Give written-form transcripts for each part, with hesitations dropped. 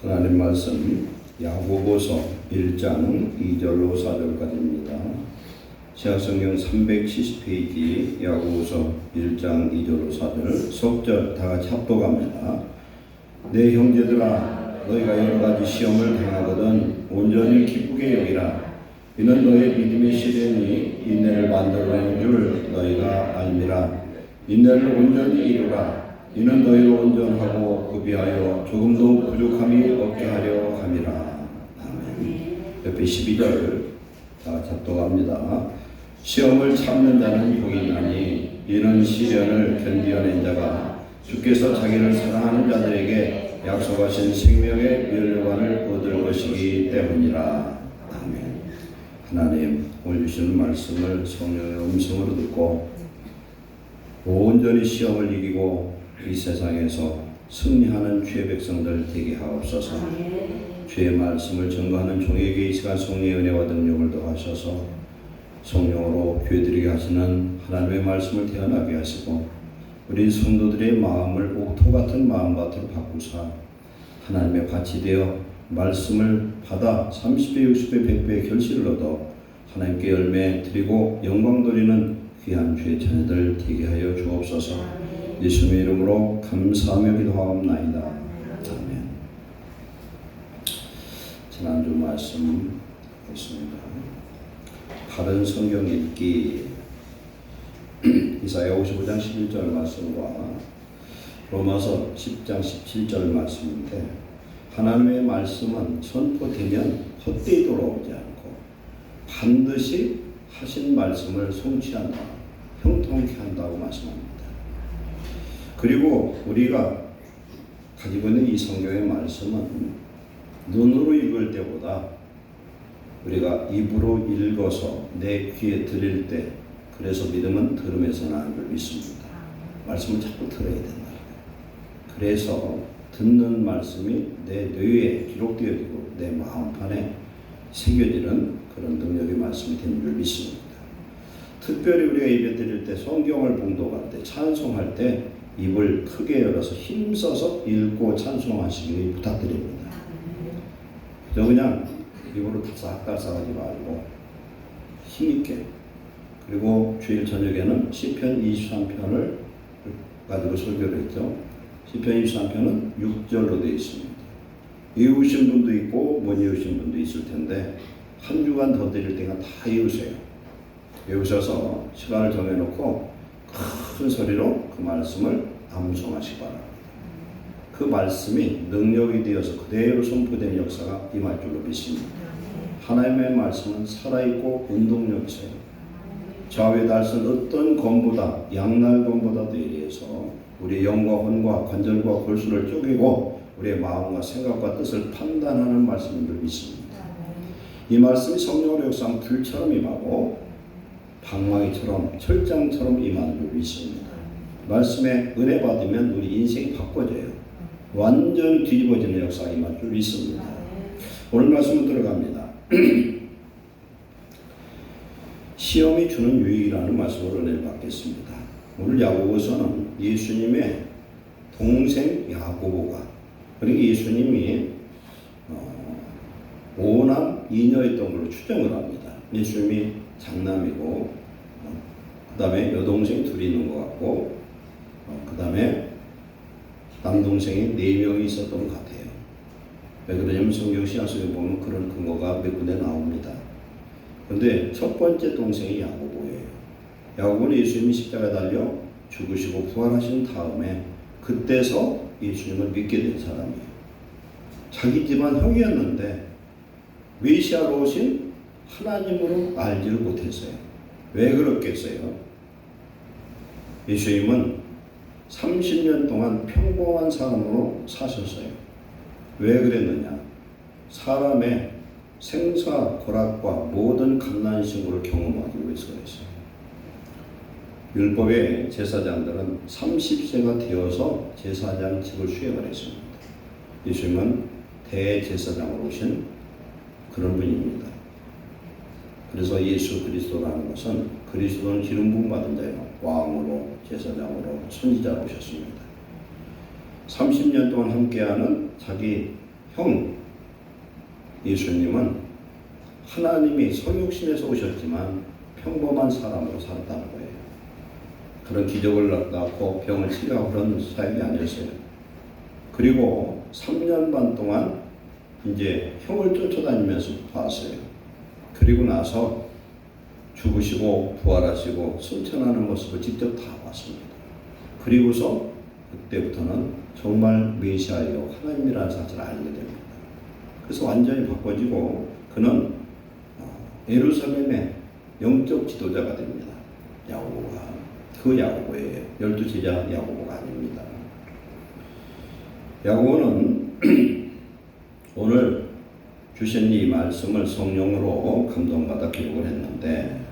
하나님 말씀 야고보서 1장 2절로 4절까지입니다. 신약성경 370페이지 야고보서 1장 2절로 4절 속절 다같이 합독합니다. 내 형제들아 너희가 여러가지 시험을 당하거든 온전히 기쁘게 여기라. 이는 너의 믿음의 시련이 인내를 만들어내는 줄 너희가 알미라. 인내를 온전히 이루라. 이는 너희로 온전하고 구비하여 조금도 부족함이 없게 하려 함이라. 아멘. 옆에 12절 다 작독합니다. 시험을 참는 자는 복이 있나니 이는 시련을 견디어낸 자가 주께서 자기를 사랑하는 자들에게 약속하신 생명의 멸류관을 얻을 것이기 때문이라. 아멘. 하나님 오늘 주시는 말씀을 성령의 음성으로 듣고 온전히 시험을 이기고 이 세상에서 승리하는 주의 백성들 되게 하옵소서. 주의 말씀을 전거하는 종에게 이 시간 성령의 은혜와 능력을 더하셔서 성령으로 교회드리게 하시는 하나님의 말씀을 태어나게 하시고 우리 성도들의 마음을 옥토 같은 마음밭으로 바꾸사 하나님의 밭이 되어 말씀을 받아 30배, 60배, 100배의 결실을 얻어 하나님께 열매 드리고 영광 돌리는 귀한 주의 자녀들 되게 하여 주옵소서. 예수님의 이름으로 감사하며 기도하옵나이다. 아멘. 지난주 말씀 했습니다. 바른 성경 읽기 이사야 55장 11절 말씀과 로마서 10장 17절 말씀인데 하나님의 말씀은 선포되면 헛되이 돌아오지 않고 반드시 하신 말씀을 성취한다, 형통케 한다고 말씀합니다. 그리고 우리가 가지고 있는 이 성경의 말씀은 눈으로 읽을 때보다 우리가 입으로 읽어서 내 귀에 들릴 때 그래서 믿음은 들음에서 나는 걸 믿습니다. 말씀을 자꾸 들어야 된다. 그래서 듣는 말씀이 내 뇌에 기록되어지고 내 마음판에 새겨지는 그런 능력의 말씀이 되는 줄 믿습니다. 특별히 우리가 예배 드릴 때 성경을 봉독할 때 찬송할 때 입을 크게 열어서 힘써서 읽고 찬송하시길 부탁드립니다. 저 그냥 입으로 다싹다싹하지 말고 힘있게. 그리고 주일 저녁에는 시편 23편을 가지고 설교를 했죠. 시편 23편은 6절로 되어 있습니다. 이으신 분도 있고 못 이으신 분도 있을 텐데 한 주간 더 드릴 때가 다 이으세요. 외우셔서 시간을 정해놓고 큰 소리로 그 말씀을 암송하시기 바랍니다. 그 말씀이 능력이 되어서 그대로 선포된 역사가 임할 줄로 믿습니다. 하나님의 말씀은 살아있고 운동력 있어요. 좌우에 달선 어떤 검보다 양날검보다도 예리해서 우리의 영과 혼과 관절과 골수를 쪼개고 우리의 마음과 생각과 뜻을 판단하는 말씀인 줄 믿습니다. 이 말씀이 성령으로 역사하면 불처럼 임하고 방망이처럼 철장처럼 임하는 줄 믿습니다. 말씀에 은혜 받으면 우리 인생이 바꿔져요. 완전히 뒤집어지는 역사가 임할 줄 믿습니다. 오늘 말씀은 들어갑니다. 시험이 주는 유익이라는 말씀으로 은혜를 받겠습니다. 오늘 야고보서는 예수님의 동생 야고보가 그러니까 예수님이 오남 이녀였던 걸로 추정을 합니다. 예수님이 장남이고 그 다음에 여동생이 둘이 있는 것 같고 그 다음에 남동생이 4명이 있었던 것 같아요. 왜 그러냐면 성경 신약성에 보면 그런 근거가 몇 군데 나옵니다. 그런데 첫 번째 동생이 야고보예요. 야고보는 예수님이 십자가에 달려 죽으시고 부활하신 다음에 그때서 예수님을 믿게 된 사람이에요. 자기 집안 형이었는데 메시아로 오신 하나님으로 알지를 못했어요. 왜 그렇겠어요? 예수님은 30년 동안 평범한 사람으로 사셨어요. 왜 그랬느냐? 사람의 생사 고락과 모든 갓난신고를 경험하기 위해서 그랬어요. 율법의 제사장들은 30세가 되어서 제사장직을 수행을 했습니다. 예수님은 대제사장으로 오신 그런 분입니다. 그래서 예수 그리스도라는 것은 그리스도는 기름 부음 받은 자요 왕으로 제사장으로 선지자로 오셨습니다. 30년 동안 함께하는 자기 형 예수님은 하나님이 성육신에서 오셨지만 평범한 사람으로 살았다는 거예요. 그런 기적을 낳고 병을 치료하고 그런 사역이 아니었어요. 그리고 3년 반 동안 이제 형을 쫓아다니면서 봤어요. 그리고 나서 죽으시고 부활하시고 승천하는 모습을 직접 다 봤습니다. 그리고서 그때부터는 정말 메시아여 하나님이라는 사실을 알게 됩니다. 그래서 완전히 바꿔지고 그는 예루살렘의 영적 지도자가 됩니다. 야고보가. 그 야고보예요. 12제자 야고보가 아닙니다. 야고보는 오늘 주신 이 말씀을 성령으로 감동받아 기록을 했는데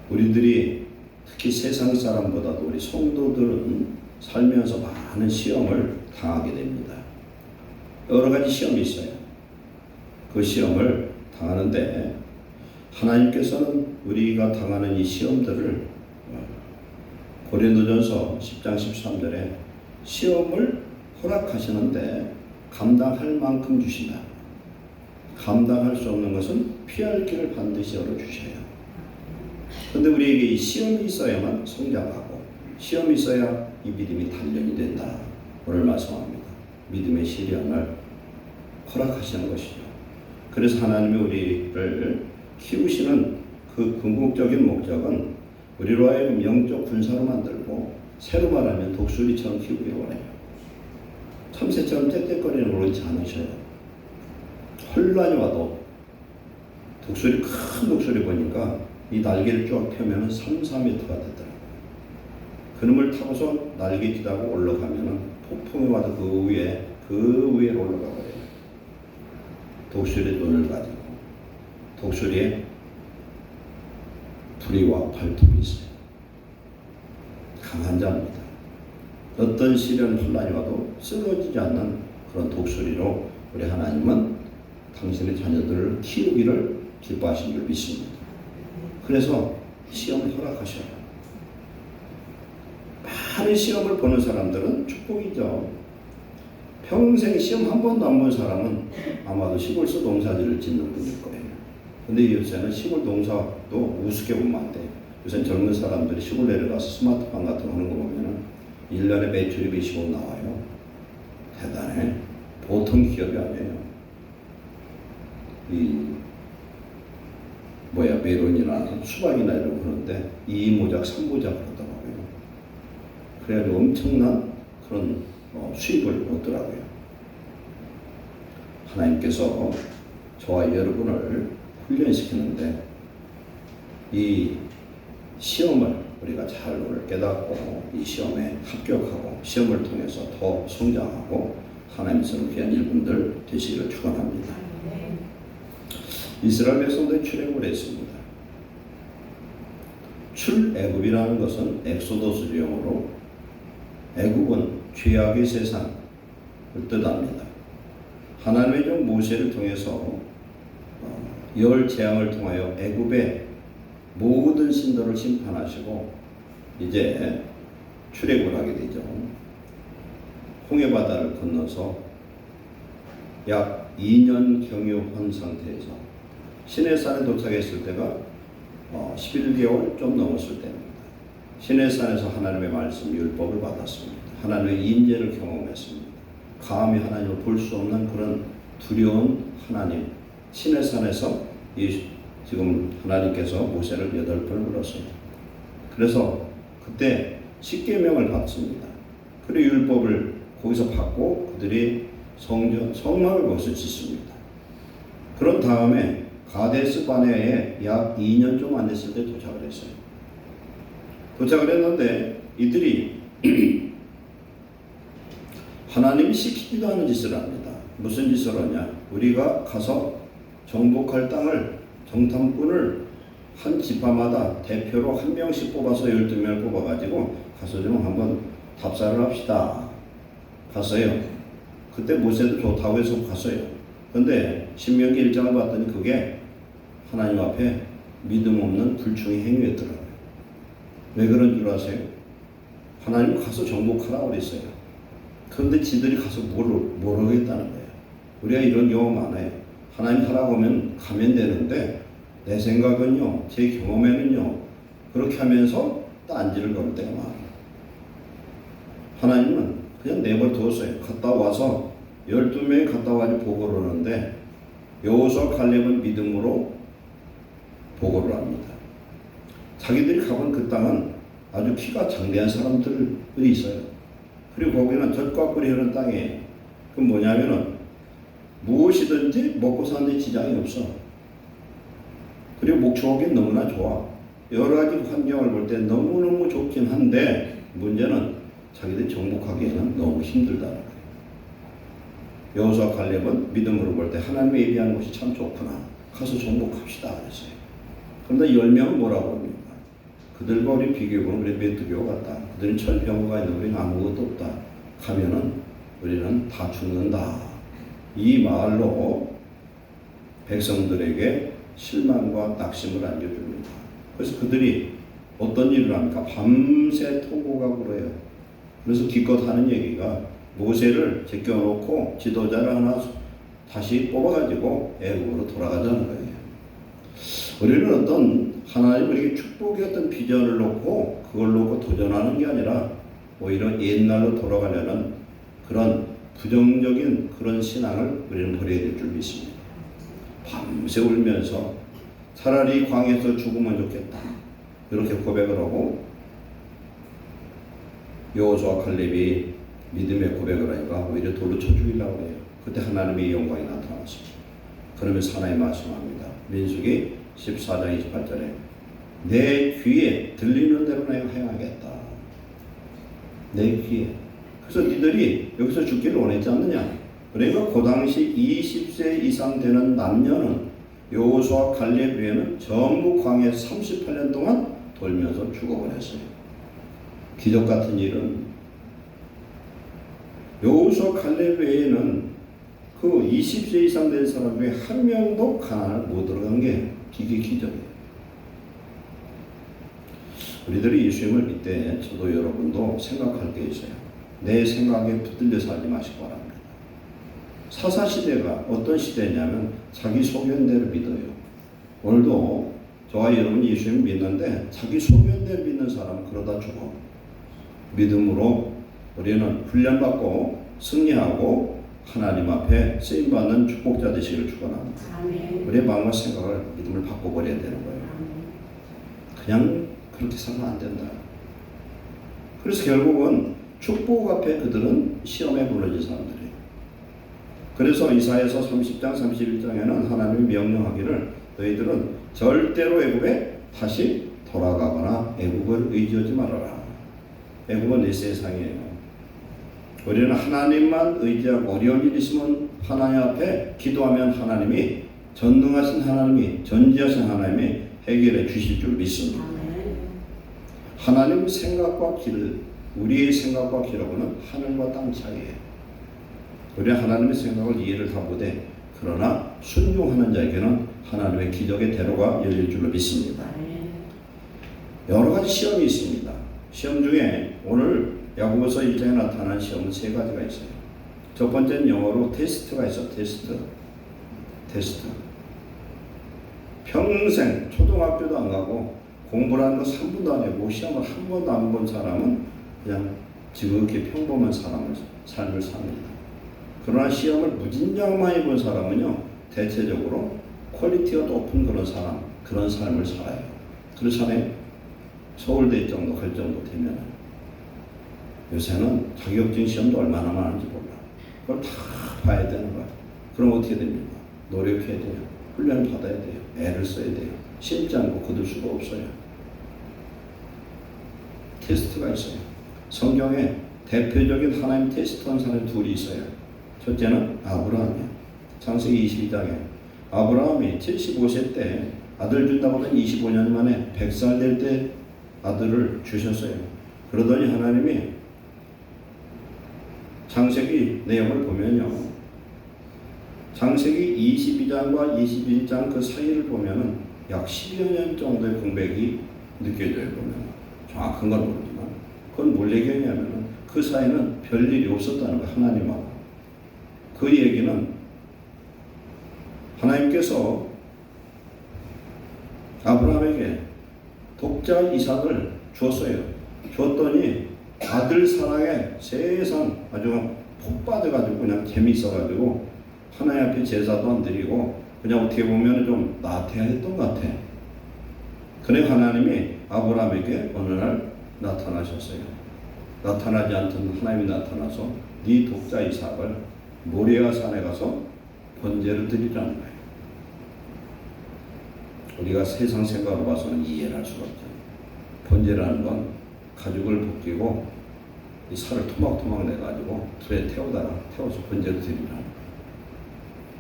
우리들이 특히 세상 사람보다도 우리 성도들은 살면서 많은 시험을 당하게 됩니다. 여러 가지 시험이 있어요. 그 시험을 당하는데 하나님께서는 우리가 당하는 이 시험들을 고린도전서 10장 13절에 시험을 허락하시는데 감당할 만큼 주신다. 감당할 수 없는 것은 피할 길을 반드시 열어주셔요. 그런데 우리에게 이 시험이 있어야만 성장하고 시험이 있어야 이 믿음이 단련이 된다. 오늘 말씀합니다. 믿음의 시련을 허락하시는 것이죠. 그래서 하나님이 우리를 키우시는 그 궁극적인 목적은 우리로 하여금 영적 군사로 만들고 새로 말하면 독수리처럼 키우기를 원해요. 참새처럼 떼떼거리는 걸 원치 않으셔요. 혼란이 와도 독수리 큰 독수리 보니까 이 날개를 쭉 펴면 3-4m가 되더라고요. 그놈을 타고서 날개 지다고 올라가면 폭풍이 와도 그 위에 올라가 버려요. 독수리의 눈을 가지고 독수리의 부리와 발톱이 있어요. 강한 자입니다. 어떤 시련 혼란이 와도 쓰러지지 않는 그런 독수리로 우리 하나님은 당신의 자녀들을 키우기를 기뻐하신 줄 믿습니다. 그래서 시험을 허락하셔요. 많은 시험을 보는 사람들은 축복이죠. 평생 시험 한 번도 안 본 사람은 아마도 시골서 농사지를 짓는 분일 거예요. 근데 요새는 시골 농사도 우습게 보면 안 돼요. 요새 젊은 사람들이 시골 내려가서 스마트팜 같은 거 하는 거 보면은 1년에 매출이 몇십억 나와요. 대단해. 보통 기업이 아니에요. 메론이나 수박이나 이런 거 그러는데 2모작, 3모작 그러더라고요. 그래가지고 엄청난 그런 수입을 얻더라고요. 하나님께서 저와 여러분을 훈련시키는데 이 시험을 우리가 잘 오늘 깨닫고 이 시험에 합격하고 시험을 통해서 더 성장하고 하나님께서 귀한 일분들 되시기를 축원합니다. 이스라엘 백성들이 출애굽을 했습니다. 출애굽이라는 것은 엑소더스 용어로 애굽은 죄악의 세상을 뜻합니다. 하나님의 종 모세를 통해서 열 재앙을 통하여 애굽의 모든 신들을 심판하시고 이제 출애굽을 하게 되죠. 홍해 바다를 건너서 약 2년 경유한 상태에서 시내산에 도착했을 때가 11개월 좀 넘었을 때입니다. 시내산에서 하나님의 말씀 율법을 받았습니다. 하나님의 임재를 경험했습니다. 감히 하나님을 볼 수 없는 그런 두려운 하나님. 시내산에서 지금 하나님께서 모세를 8번 불렀어요. 그래서 그때 십계명을 받습니다. 그리고 율법을 거기서 받고 그들이 성막을 거기서 짓습니다. 그런 다음에 가데스 바네아에 약 2년 좀 안 됐을 때 도착을 했어요. 도착을 했는데 이들이 하나님이 시키지도 않은 짓을 합니다. 무슨 짓을 하냐? 우리가 가서 정복할 땅을 정탐꾼을 한 지파마다 대표로 한 명씩 뽑아서 12명을 뽑아가지고 가서 좀 한번 답사를 합시다. 갔어요. 그때 모세도 좋다고 해서 갔어요. 그런데 신명기 1장을 봤더니 그게 하나님 앞에 믿음 없는 불충의 행위였더라고요. 왜 그런 줄 아세요? 하나님 가서 정복하라고 그랬어요. 그런데 지들이 가서 뭘 하겠다는 거예요. 우리가 이런 경우 많아요. 하나님 하라고 하면 가면 되는데 내 생각은요, 제 경험에는요, 그렇게 하면서 딴지를 걸 때가 많아요. 하나님은 그냥 내버려 두었어요. 갔다 와서 12명이 갔다 와서 보고를 하는데 여호수아 칼렙은 믿음으로 보고를 합니다. 자기들이 가본 그 땅은 아주 키가 장대한 사람들이 있어요. 그리고 거기는 젖과 꿀이 흐르는 땅이에요. 그럼 뭐냐면은 무엇이든지 먹고 사는데 지장이 없어. 그리고 목축하기 너무나 좋아. 여러 가지 환경을 볼 때 너무너무 좋긴 한데 문제는 자기들이 정복하기에는 너무 힘들다는 거예요. 여호수아 칼렙은 믿음으로 볼 때 하나님의 예비하는 곳이 참 좋구나. 가서 정복합시다 그랬어요. 그런데 10명은 뭐라고 합니까? 그들과 우리 비교해보면 우리 메뚜기와 같다. 그들은 철병거가 있는데 우리는 아무것도 없다. 가면은 우리는 다 죽는다. 이 말로 백성들에게 실망과 낙심을 안겨줍니다. 그래서 그들이 어떤 일을 합니까? 밤새 통곡하고 그래요. 그래서 기껏 하는 얘기가 모세를 제껴놓고 지도자를 하나 다시 뽑아가지고 애국으로 돌아가자는 거예요. 우리는 어떤 하나님 우리에게 축복의 어떤 비전을 놓고 그걸 놓고 도전하는 게 아니라 오히려 옛날로 돌아가려는 그런 부정적인 그런 신앙을 우리는 버려야 될 줄 믿습니다. 밤새 울면서 차라리 광야에서 죽으면 좋겠다 이렇게 고백을 하고 여호수아 칼렙이 믿음의 고백을 하니까 오히려 돌로 쳐 죽이려고 해요. 그때 하나님의 영광이 나타났습니다. 그러면서 하나님 말씀합니다. 민수기 14장 28절에 내 귀에 들리는 대로 내가 행하겠다. 내 귀에. 그래서 니들이 여기서 죽기를 원했지 않느냐. 그러니까 그 당시 20세 이상 되는 남녀는 여호수아 칼렙 외에는 전부 광야에서 38년 동안 돌면서 죽어버렸어요. 기적 같은 일은 여호수아 칼렙 외에는 그 20세 이상 된 사람 중에 한 명도 가나안을 못 들어간 게 이게 기적이에요. 우리들이 예수님을 믿을 때 저도 여러분도 생각할 게 있어요. 내 생각에 붙들려 살지 마시기 바랍니다. 사사시대가 어떤 시대냐면 자기 소견대로 믿어요. 오늘도 저와 여러분이 예수님을 믿는데 자기 소견대로 믿는 사람은 그러다 죽어. 믿음으로 우리는 훈련받고 승리하고 하나님 앞에 쓰임받는 축복자 되시기를 축원합니다. 우리의 마음과 생각을 믿음을 바꿔버려야 되는 거예요. 그냥 그렇게 살면 안 된다. 그래서 결국은 축복 앞에 그들은 시험에 무너진 사람들이에요. 그래서 이사야서 30장 31장에는 하나님이 명령하기를 너희들은 절대로 애굽에 다시 돌아가거나 애굽을 의지하지 말아라. 애굽은 내 세상이에요. 우리는 하나님만 의지하고 어려운 일이 있으면 하나님 앞에 기도하면 하나님이 전능하신 하나님이 전지하신 하나님이 해결해 주실 줄 믿습니다. 하나님 생각과 길, 우리의 생각과 길하고는 하늘과 땅 차이예요. 우리는 하나님의 생각을 이해를 다 못해. 그러나 순종하는 자에게는 하나님의 기적의 대로가 열릴 줄로 믿습니다. 여러 가지 시험이 있습니다. 시험 중에 오늘 야고보서 1장에 나타난 시험은 3가지가 있어요. 첫 번째는 영어로 테스트가 있어. 테스트. 평생 초등학교도 안 가고 공부라는 거 3분도 안 해보고 시험을 한 번도 안 본 사람은 그냥 지극히 평범한 삶을 삽니다. 그러나 시험을 무진장 많이 본 사람은요, 대체적으로 퀄리티가 높은 그런 삶을 살아요. 그렇잖아요. 서울대 정도 갈 정도 되면 요새는 자격증 시험도 얼마나 많은지 몰라. 그걸 다 봐야 되는 거야. 그럼 어떻게 됩니까? 노력해야 돼요. 훈련을 받아야 돼요. 애를 써야 돼요. 심지 않고 거둘 수가 없어요. 테스트가 있어요. 성경에 대표적인 하나님 테스트한 사람이 둘이 있어요. 첫째는 아브라함이에요. 창세기 22장에 아브라함이 75세 때 아들 준다고 하더니 25년 만에 100살 될 때 아들을 주셨어요. 그러더니 하나님이 창세기 내용을 보면요. 창세기 22장과 21장 그 사이를 보면은 약 10여 년 정도의 공백이 느껴져요. 보면 정확한 건 모르지만 그건 뭘 얘기하냐면은 그 사이는 별일이 없었다는 거예요. 하나님하고. 그 얘기는 하나님께서 아브라함에게 독자 이삭을 주었어요. 주었더니 아들 사랑에 세상 아주 폭 빠져가지고 그냥 재미있어가지고 하나님 앞에 제사도 안 드리고 그냥 어떻게 보면 좀 나태했던 것 같아. 그래 하나님이 아브라함에게 어느 날 나타나셨어요. 나타나지 않던 하나님이 나타나서 네 독자 이삭을 모리아 산에 가서 번제를 드리라는 거예요. 우리가 세상 생각으로 봐서는 이해를 할 수가 없죠. 번제라는 건 가죽을 벗기고 이 살을 토막토막 내가지고 불에 태워서 번제를 드리라는 거예요.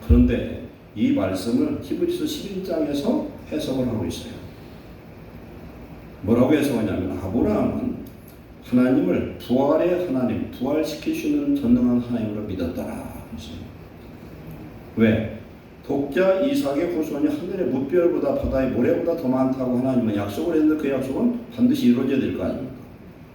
그런데 이 말씀을 히브리서 11장에서 해석을 하고 있어요. 뭐라고 해석하냐면 아브라함은 하나님을 부활의 하나님, 부활시키시는 전능한 하나님으로 믿었더라. 왜? 독자 이삭의 후손이 하늘의 무별보다 바다의 모래보다 더 많다고 하나님은 약속을 했는데 그 약속은 반드시 이루어져야 될 거 아닙니까?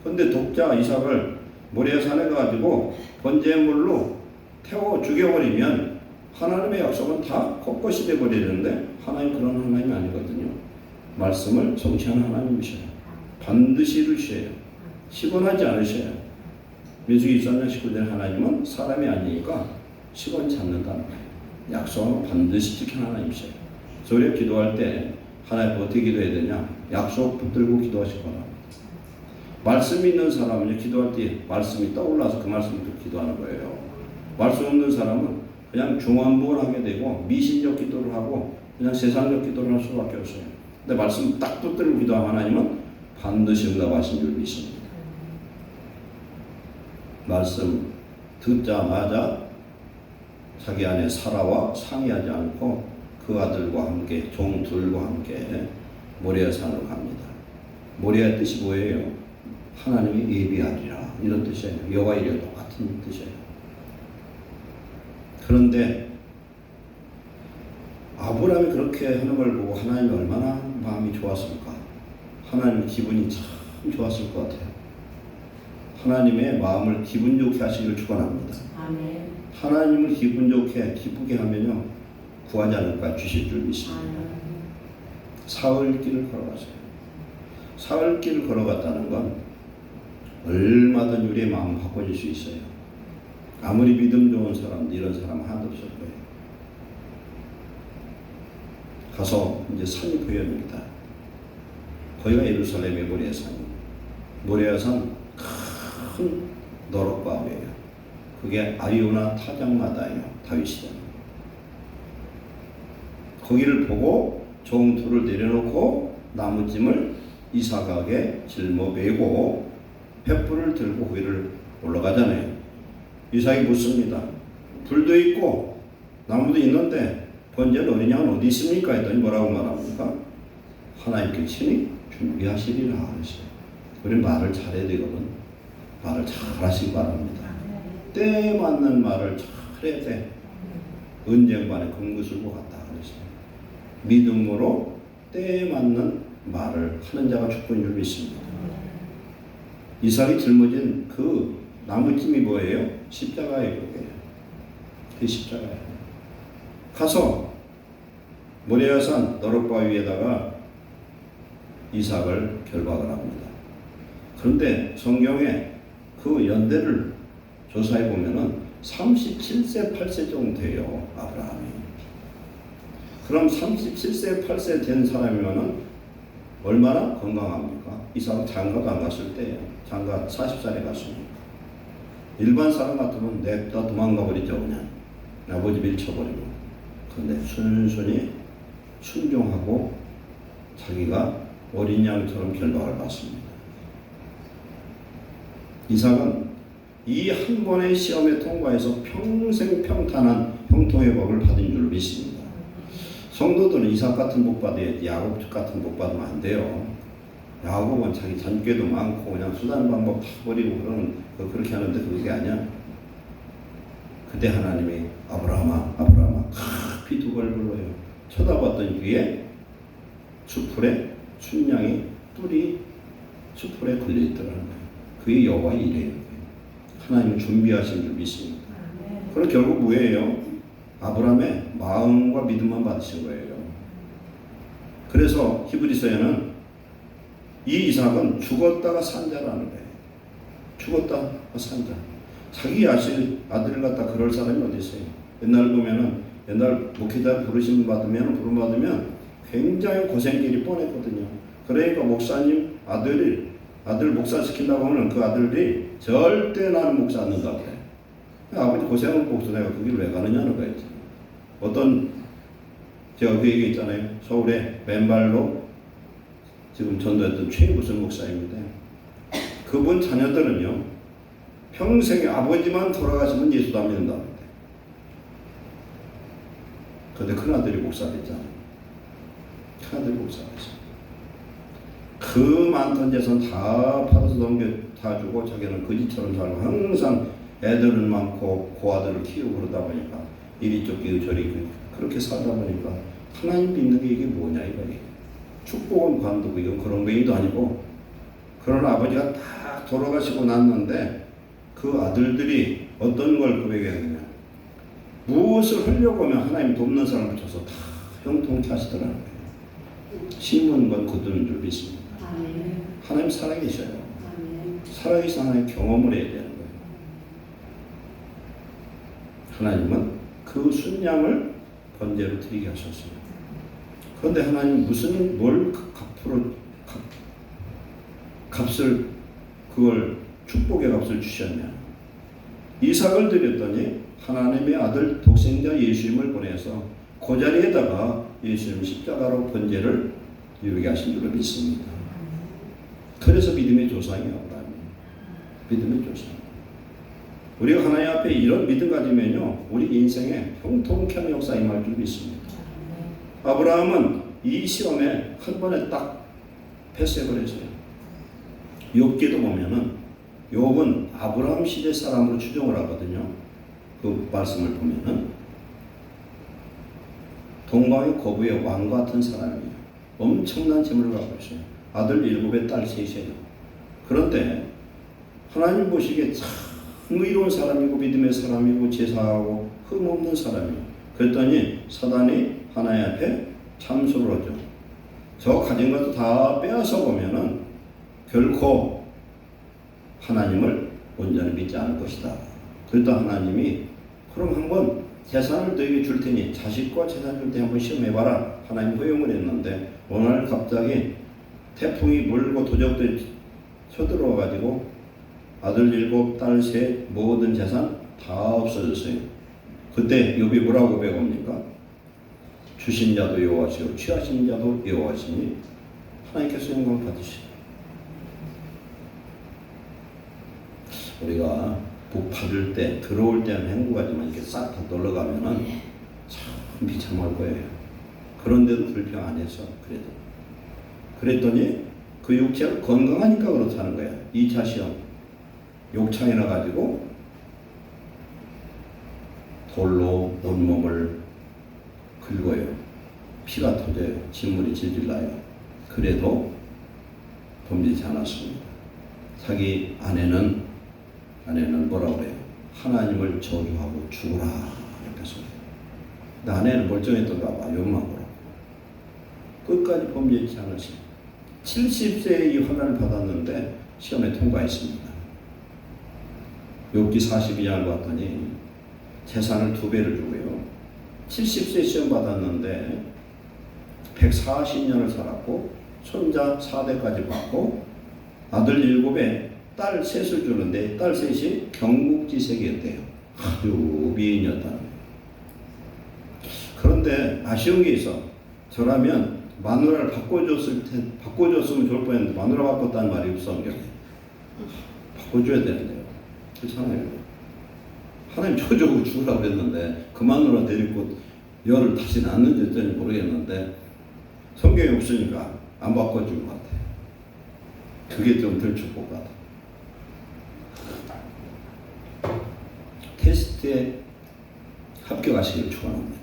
그런데 독자 이삭을 모래산에 가지고 번제물로 태워 죽여버리면 하나님의 약속은 다 헛것이 되어버리는데 하나님 그런 하나님이 아니거든요. 말씀을 성취하는 하나님이셔요. 반드시 이루셔요. 시건하지 않으셔요. 민수기 23장 19절 하나님은 사람이 아니니까 시건치 않는다는 거예요. 약속은 반드시 지키는 하나님이셔요. 그래서 우리가 기도할 때 하나님 어떻게 기도해야 되냐? 약속 붙들고 기도하시기 바랍니다. 말씀이 있는 사람은 기도할 때 말씀이 떠올라서 그 말씀을 기도하는 거예요. 말씀 없는 사람은 그냥 중언부언하게 되고 미신적 기도를 하고 그냥 세상적 기도를 할 수밖에 없어요. 근데 말씀 딱 붙들고 기도하면 하나님은 반드시 응답하신 줄 믿습니다. 말씀 듣자마자 자기 안에 사라와 상의하지 않고 그 아들과 함께 종 둘과 함께 모리아 산으로 갑니다. 모리아의 뜻이 뭐예요? 하나님이 예비하리라 이런 뜻이에요. 여호와 이래 똑같은 뜻이에요. 그런데 아브라함이 그렇게 하는 걸 보고 하나님이 얼마나 마음이 좋았을까? 하나님 기분이 참 좋았을 것 같아요. 하나님의 마음을 기분 좋게 하시기를 축원합니다. 아멘. 하나님을 기분 좋게 기쁘게 하면요 구하지 않을까 주실 줄 믿습니다. 사흘 길을 걸어갔어요. 사흘 길을 걸어갔다는 건 얼마든 우리의 마음 바꿔줄 수 있어요. 아무리 믿음 좋은 사람도 이런 사람 하나도 없을 거예요. 가서 이제 산이 보여집니다. 거기가 예루살렘의 모리아산이에요. 모리아산 큰 너럭바위예요. 그게 아리오나 타작마다예요. 다윗시대. 거기를 보고 종 둘을 내려놓고 나무찜을 이삭에게 짊어 메고 횃불을 들고 거기를 올라가잖아요. 이삭이 묻습니다. 불도 있고 나무도 있는데 번제는 어디냐면 어디 있습니까? 했더니 뭐라고 말합니까? 하나님께 친히 준비하시리라 하셨어요. 우리 말을 잘해야 되거든. 말을 잘 하시기 바랍니다. 때에 맞는 말을 잘해야 돼. 은쟁반에 금구슬고 갔다 그랬어요. 믿음으로 때에 맞는 말을 하는 자가 축복인 줄 믿습니다. 이삭이 짊어진 그 나무찜이 뭐예요? 십자가예요. 그 십자가예요. 가서 모리아산 너럭바위에다가 이삭을 결박을 합니다. 그런데 성경에 그 연대를 조사해 보면은 37세, 8세 정도 돼요. 아브라함이. 그럼 37세, 8세 된 사람이면은 얼마나 건강합니까? 이삭은 장가도 안 갔을 때예요. 장가 40살에 갔으니까. 일반 사람 같으면 냅다 도망가 버리죠, 그냥. 아버지 밀쳐버리고. 그런데 순순히 순종하고 자기가 어린 양처럼 결박을 받습니다. 이삭은 이 한 번의 시험에 통과해서 평생 평탄한 형통의 복을 받은 줄 믿습니다. 성도들은 이삭 같은 복 받아야지 야곱 같은 복 받으면 안 돼요. 야곱은 자기 잔꾀도 많고 그냥 수단 방법 다 버리고 그렇게 하는데 그게 아니야. 그때 하나님이 아브라함아 깊이 두 번 불러요. 쳐다봤더니 위에 수풀에 순양이 뿔이 수풀에 걸려있더라는 거예요. 그게 여호와의 일이에요. 하나님은 준비하신 줄 믿습니다. 그럼 결국 뭐예요? 아브라함의 마음과 믿음만 받으신 거예요. 그래서 히브리서에는 이 이삭은 죽었다가 산 자라는 거예요. 죽었다가 산 자. 자기 아들 갖다 그럴 사람이 어디 있어요? 옛날 보면은 옛날 목회자 부르심 받으면 굉장히 고생길이 뻔했거든요. 그러니까 목사님 아들 목사 시킨다고 하면 그 아들이 절대 나는 목사 안 된다고 그래. 아버지 고생을 보고서 내가 그 길을 왜 가느냐는 거예요. 어떤 제가 그 얘기 있잖아요. 서울에 맨발로 지금 전도했던 최무선 목사입니다. 그분 자녀들은요 평생에 아버지만 돌아가시면 예수도 안 믿는다고 합니다. 그런데 큰아들이 목사 됐잖아요. 큰아들이 목사 됐어요. 그 많던 재산 다 팔아서 다 주고 자기는 거지처럼 살고 항상 애들은 많고 고아들을 키우고 그러다 보니까 이리 쫓기고 저리 그렇게 살다 보니까 하나님 믿는 게 이게 뭐냐 이거예요. 축복은 관두고 이건 그런 거이도 아니고 그런 아버지가 다 돌아가시고 났는데 그 아들들이 어떤 걸 고백했느냐. 무엇을 하려고 하면 하나님 돕는 사람을 줘서 다 형통케 하시더라는 거예요. 심은 건 거두는 줄 믿습니다. 하나님 살아계셔요. 살아계신 하나님 경험을 해야 되는 거예요. 하나님은 그 순양을 번제로 드리게 하셨어요. 그런데 하나님 뭘 값을 그걸 축복의 값을 주셨냐. 이삭을 드렸더니 하나님의 아들 독생자 예수님을 보내서 그 자리에다가 예수님 십자가로 번제를 이루게 하신 줄로 믿습니다. 그래서 믿음의 조상이에요. 믿음의 조상. 우리가 하나님 앞에 이런 믿음 가지면요 우리 인생에 형통케 하는 역사 임할 줄 믿습니다. 아브라함은 이 시험에 한 번에 딱 패스해버렸어요. 욥기도 보면은 욥은 아브라함 시대 사람으로 추정을 하거든요. 그 말씀을 보면은 동방의 거부의 왕 같은 사람이에요. 엄청난 재물을 갖고 있어요. 아들 7에 딸 3이에요. 그런데 하나님 보시기에 참 의로운 사람이고 믿음의 사람이고 제사하고 흠없는 사람이에요. 그랬더니 사단이 하나님 앞에 참소를 하죠. 저 가진 것도 다 빼앗아 보면은 결코 하나님을 온전히 믿지 않을 것이다. 그랬더니 하나님이 그럼 한번 재산을 너에게 줄 테니 자식과 재산 줄 때 한번 시험해봐라. 하나님 허용을 했는데 어느 날 갑자기 태풍이 몰고 도적들이 쳐들어와가지고 아들 7, 딸 3 모든 재산 다 없어졌어요. 그때 욥이 뭐라고 고백합니까? 주신 자도 여호와시요 취하신 자도 여호와시니 하나님께서 영광을 받으시오. 우리가 복 받을 때 들어올 때는 행복하지만 이렇게 싹 다 놀러가면은 참 비참할 거예요. 그런데도 불평 안 해서 그랬더니 그 육체가 건강하니까 그렇다는 거야. 2차 시험 욕창에 나가지고 돌로 온몸을 긁어요. 피가 터져요. 진물이 질질 나요. 그래도 범죄치 않았습니다. 자기 아내는 뭐라고 그래요? 하나님을 저주하고 죽으라 이렇게 써요. 근데 아내는 멀쩡했던가 봐. 욕만 보라고. 끝까지 범죄치 않으시 70세에 이 환난을 받았는데 시험에 통과했습니다. 욥기 42장을 봤더니 재산을 2배를 주고요. 70세 시험 받았는데 140년을 살았고 손자 4대까지 받고 아들 7에 딸 3을 주는데 딸 3이 경국지색이었대요. 아주 미인이었다는 거예요. 그런데 아쉬운 게 있어. 저라면 마누라를 바꿔줬으면 좋을 뻔했는데 마누라 바꿨다는 말이 없어. 바꿔줘야 되는데요. 그렇잖아요. 하나님 저주하고 죽으라고 그랬는데 그 마누라 데리고 열을 다시 낳는지 어쩐지 모르겠는데 성경이 없으니까 안 바꿔준 것 같아요. 그게 좀 덜 축복 같아요. 테스트에 합격하시길 축원합니다.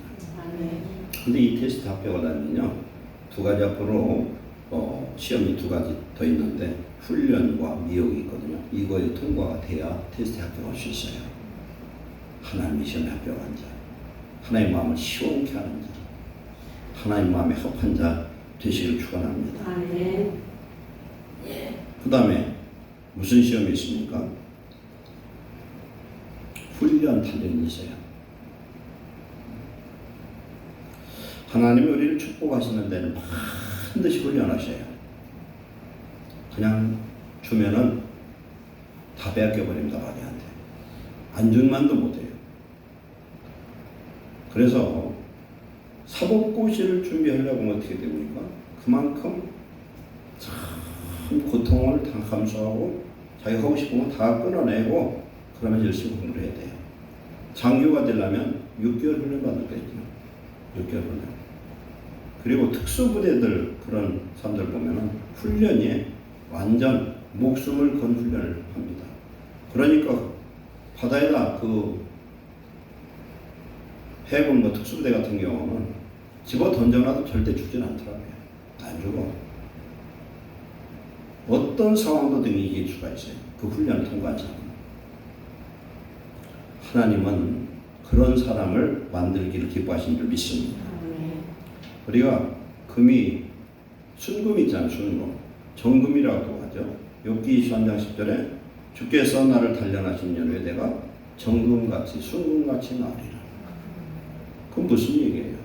근데 이 테스트 합격하려면요 2가지 앞으로 시험이 2가지 더 있는데 훈련과 미혹이 있거든요. 이거에 통과가 돼야 테스트에 합격할 수 있어요. 하나님의 시험에 합격한 자, 하나님 마음을 시원케 하는 자, 하나님 마음에 합한 자 되시기를 축원합니다. 그 다음에 무슨 시험이 있습니까? 훈련 단련이 있어요. 하나님이 우리를 축복하시는 데는 반드시 훈련하셔요. 그냥 주면은 다 빼앗겨버립니다. 마귀한테. 안 준만도 못해요. 그래서 사법고시를 준비하려고 하면 어떻게 됩니까? 그만큼 참 고통을 다 감수하고 자기가 하고 싶은 거 다 끊어내고 그러면 열심히 공부를 해야 돼요. 장교가 되려면 6개월 훈련 받을 거예요. 6개월 훈련. 그리고 특수부대들 그런 사람들 보면은 훈련이 완전 목숨을 건 훈련을 합니다. 그러니까 바다에다 그 해군 뭐 특수부대 같은 경우는 집어 던져놔도 절대 죽진 않더라고요. 안 죽어. 어떤 상황도 이길 수가 있어요. 그 훈련을 통과한 사람. 하나님은 그런 사람을 만들기를 기뻐하신 줄 믿습니다. 우리가 금이 순금 있잖아요. 순금. 정금이라고 하죠. 욥기 23장 10절에 주께서 나를 단련하신 연후에 내가 정금같이 순금같이 나으리라. 그건 무슨 얘기예요?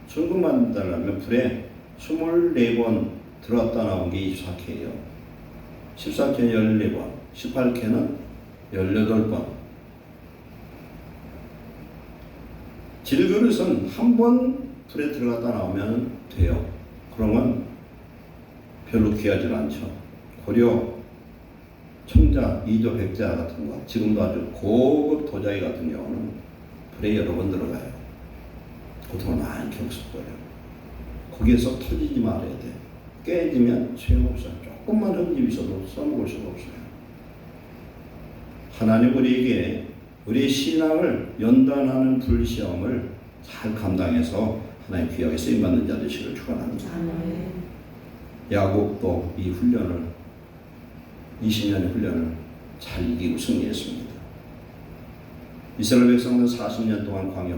순금 만들려면 불에 24번 들어왔다 나온 게 24K예요. 14K는 14번, 18K는 18번. 질그릇은 한 번 불에 들어갔다 나오면 돼요. 그러면 별로 귀하지 않죠. 고려 청자, 이조 백자 같은 거, 지금도 아주 고급 도자기 같은 경우는 불에 여러 번 들어가요. 고통을 많이 겪었어요. 거기에서 터지지 말아야 돼. 깨지면 소용없어요. 조금만 흠집이 있어도 써먹을 수가 없어요. 하나님 우리에게 우리의 신앙을 연단하는 불시험을 잘 감당해서 하나님 귀하게 쓰임받는 자 되시기를 축원합니다. 야곱도 이 훈련을 20년의 훈련을 잘 이기고 승리했습니다. 이스라엘 백성은 40년 동안 광야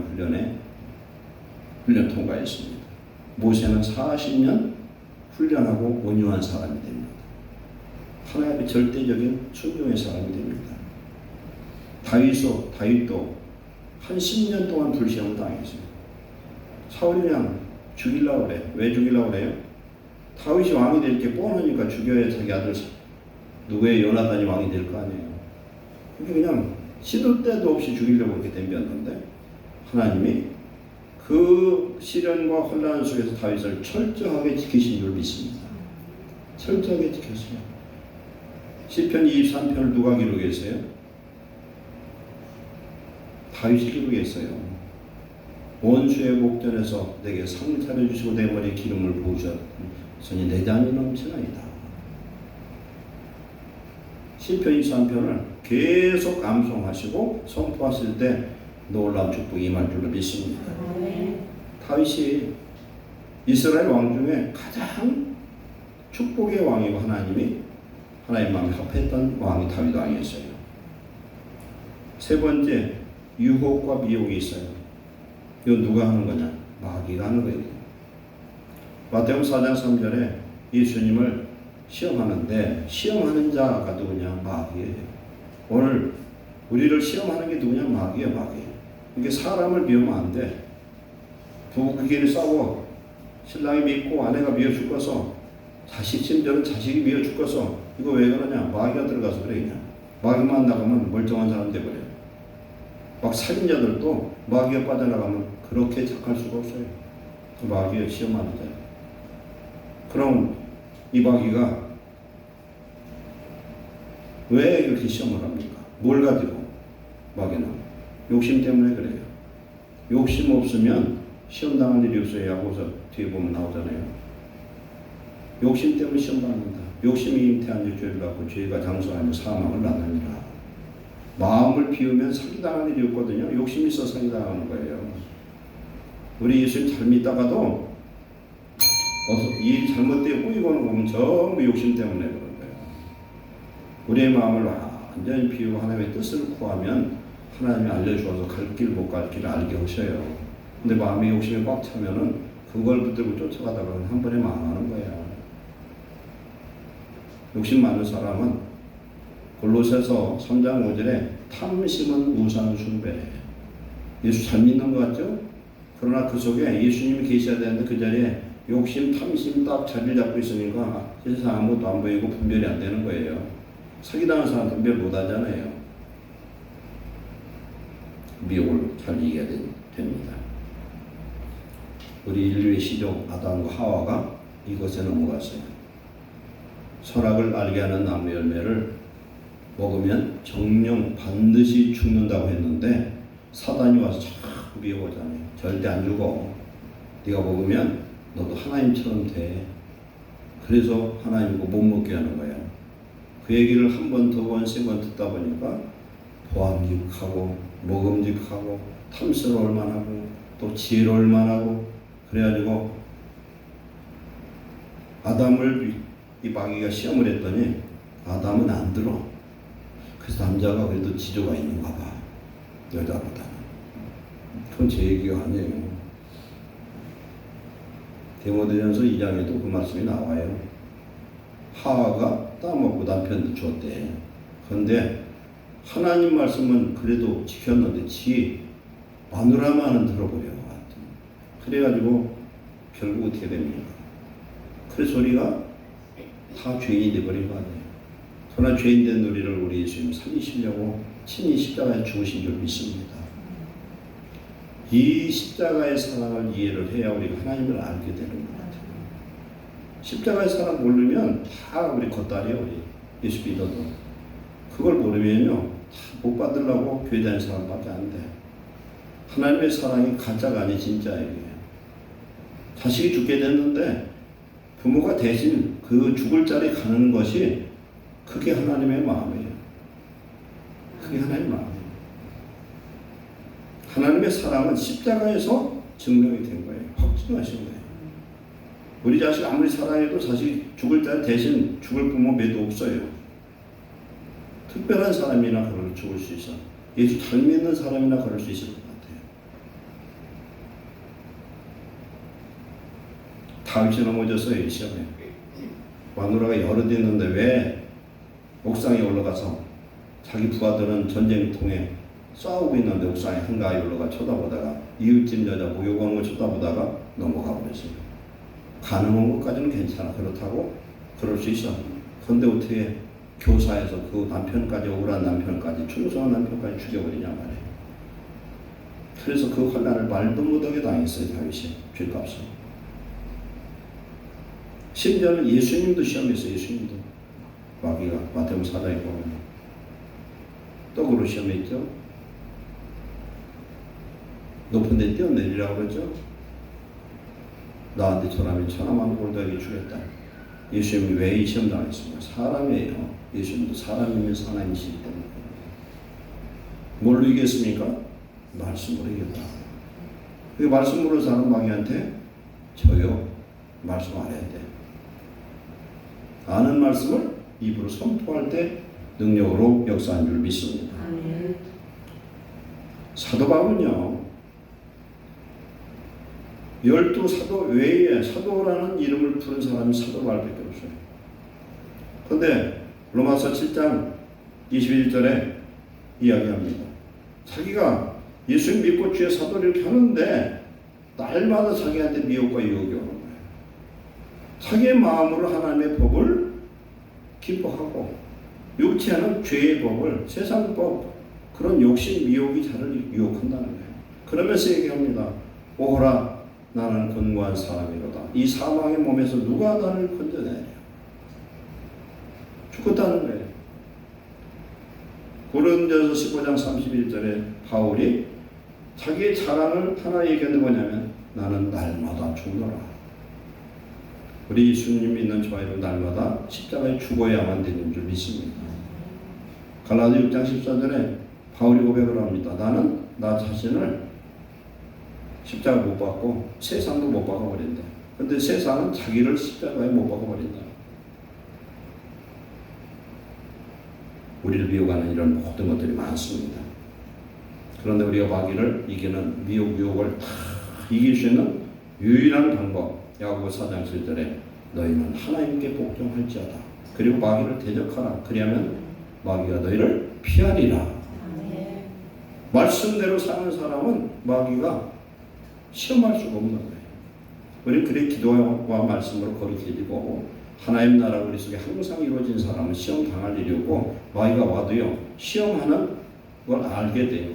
훈련 통과했습니다. 모세는 40년 훈련하고 온유한 사람이 됩니다. 하나님의 절대적인 순종의 사람이 됩니다. 다윗도 한 10년 동안 불시험을 당했어요. 사울이 그냥 죽이려고 그래. 왜 죽이려고 그래요? 다윗이 왕이 될 게 뻔하니까 죽여야 자기 아들 누구의 요나단이 왕이 될 거 아니에요. 그냥 시도 때도 없이 죽이려고 그렇게 덤볐는데 하나님이 그 시련과 혼란 속에서 다윗을 철저하게 지키신 줄 믿습니다. 철저하게 지켰어요. 시편 23편을 누가 기록했어요? 다윗이 기록했어요. 원수의 목전에서 내게 상차려 주시고 내 머리에 기름을 부으셨으니 내 잔이 넘치나이다. 시편 23편을 계속 암송하시고 선포하실 때 놀라운 축복이 임할 줄로 믿습니다. 다윗이 이스라엘 왕 중에 가장 축복의 왕이고 하나님이 하나님 마음에 합했던 왕이 다윗 왕이었어요. 세 번째, 유혹과 미혹이 있어요. 이거 누가 하는 거냐? 마귀가 하는 거예요. 마태복음 4장 3절에 예수님을 시험하는데 시험하는 자가 누구냐? 마귀예요. 오늘 우리를 시험하는 게 누구냐? 마귀예요. 마귀. 이게 사람을 미우면 안 돼. 부부끼리 싸워. 신랑이 믿고 아내가 미워 죽어서 심지어는 자식이 미워 죽어서 이거 왜 그러냐? 마귀가 들어가서 그래. 그냥 마귀만 나가면 멀쩡한 사람 돼버려요. 막 살인자들도 마귀가 빠져나가면 그렇게 착할 수가 없어요. 그 마귀가 시험하는 자예요. 그럼 이 마귀가 왜 이렇게 시험을 합니까? 뭘 가지고? 마귀는 욕심 때문에 그래요. 욕심 없으면 시험 당할 일이 없어요. 야고보서 뒤에 보면 나오잖아요. 욕심 때문에 시험 받는다. 욕심이 잉태한 지 죄를 갖고 죄가 장성하며 사망을 낳느니라. 마음을 비우면 사기당할 일이 없거든요. 욕심이 있어 사기당하는 거예요. 우리 예수님 잘 믿다가도 일 잘못되고 꾸이고는 보면 전부 욕심 때문에 그런 거예요. 우리의 마음을 완전히 비우고 하나님의 뜻을 구하면 하나님이 알려주어서 갈 길 못 갈 길을 알게 하셔요. 근데 마음의 욕심이 꽉 차면은 그걸 붙들고 쫓아가다가 한 번에 망하는 거야. 욕심 많은 사람은 골로새서 3장 5절에 탐심은 우상 숭배래. 예수 잘 믿는 것 같죠? 그러나 그 속에 예수님이 계셔야 되는데 그 자리에 욕심, 탐심 딱 자리를 잡고 있으니까 세상 아무것도 안 보이고 분별이 안 되는 거예요. 사기당한 사람 분별 못 하잖아요. 미혹을 잘 이겨야 됩니다. 우리 인류의 시조 아담과 하와가 이것에 넘어갔어요. 선악을 알게 하는 나무 열매를 먹으면 정령 반드시 죽는다고 했는데 사단이 와서 자꾸 미워하잖아요. 절대 안 죽어. 네가 먹으면 너도 하나님처럼 돼. 그래서 하나님 거 못 먹게 하는 거야. 그 얘기를 한 번, 두 번, 세 번 듣다 보니까 보암직하고 먹음직하고 탐스러울 만하고 또 지혜로울 만하고 그래가지고 아담을 이 마귀가 시험을 했더니 아담은 안 들어. 그래서 남자가 그래도 지조가 있는가 봐. 여자보다는. 그건 제 얘기가 아니에요. 디모데전서 2장에도 그 말씀이 나와요. 하와가 따먹고 남편도 주었대. 그런데 하나님 말씀은 그래도 지켰는데 지 마누라만은 들어버려. 그래가지고 결국 어떻게 됩니까? 그래서 우리가 다 죄인이 돼버린 거 아니에요. 그러나 죄인 된 우리를 우리 예수님 살리시려고 친히 십자가에 죽으신 줄 믿습니다. 이 십자가의 사랑을 이해를 해야 우리가 하나님을 알게 되는 것 같아요. 십자가의 사랑 모르면 다 우리 겉다리요. 우리 예수 믿어도. 그걸 모르면요. 다 못 받으려고 교회 다니는 사람밖에 안 돼. 하나님의 사랑이 가짜가 아니 진짜예요. 자식이 죽게 됐는데 부모가 대신 그 죽을 자리에 가는 것이 그게 하나님의 마음이에요. 그게 하나님의 마음이에요. 하나님의 사랑은 십자가에서 증명이 된 거예요. 확증하신 거예요. 우리 자식 아무리 사랑해도 자식 죽을 자리 대신 죽을 부모 매도 없어요. 특별한 사람이나 그럴 죽을 수 있어. 예수 잘 믿는 사람이나 그럴 수 있을 것 같아요. 다윗이 넘어졌어요. 이 시험에. 마누라가 여럿 있는데 왜 옥상에 올라가서 자기 부하들은 전쟁통에 싸우고 있는데 옥상에 한가하게 올라가 쳐다보다가 이웃집 여자 모욕하는 거 쳐다보다가 넘어가 버렸어요. 가능한 것까지는 괜찮아. 그렇다고 그럴 수 있어. 그런데 어떻게 교사에서 그 남편까지 억울한 남편까지 충성한 남편까지 죽여버리냐 말이에요. 그래서 그 환난을 말도 못하게 당했어요. 다윗이 죄값을. 심지어는 예수님도 시험했어요. 예수님도. 마귀가 마태복음 4장에 보면 떡으로 시험했죠. 높은 데 뛰어내리라고 그러죠. 나한테 전하면 천하만 골다기 주겠다. 예수님이 왜 이 시험 당했습니까? 사람이에요. 예수님도 사람이면서 하나님이시기 때문에. 뭘로 이겼습니까? 말씀으로 이겼다. 그 말씀으로 사는 마귀한테 저요 말씀 안 해야 돼. 아는 말씀을 입으로 선포할 때 능력으로 역사한 줄 믿습니다. 사도 바울은요. 12사도 외에 사도라는 이름을 부른 사람이 사도 바울밖에 없어요. 그런데 로마서 7장 21절에 이야기합니다. 자기가 예수 믿고 주의 사도를 이렇게 하는데 날마다 자기한테 미혹과 유혹이 오는 거예요. 자기의 마음으로 하나님의 법을 기뻐하고 육체하는 죄의 법을 세상 법 그런 욕심 미혹이 자를 유혹한다는 거예요. 그러면서 얘기합니다. 오호라 나는 권고한 사람이로다. 이 사망의 몸에서 누가 나를 건져내랴. 죽었다는 거예요. 고린도서 15장 31절에 바울이 자기의 자랑을 하나 얘기하는 뭐냐면 나는 날마다 죽노라. 우리 예수님 믿는 저와 여러분 날마다 십자가에 죽어야만 되는 줄 믿습니다. 갈라디아 6장 14절에 바울이 고백을 합니다. 나는 나 자신을 십자가 못 박고 세상도 못 박아버린다. 그런데 세상은 자기를 십자가에 못 박아버린다. 우리를 미혹하는 이런 모든 것들이 많습니다. 그런데 우리가 마귀를 이기는 미혹, 유혹을 다 이길 수 있는 유일한 방법, 야고보 4장 7절에 너희는 하나님께 복종할지어다. 그리고 마귀를 대적하라. 그리하면 마귀가 너희를 피하리라. 말씀대로 사는 사람은 마귀가 시험할 수가 없는 거예요. 우리는 그래 기도와 말씀으로 거룩해지고 하나님 나라 우리 속에 항상 이루어진 사람은 시험 당할 일이 없고 마귀가 와도요 시험하는 걸 알게 돼요.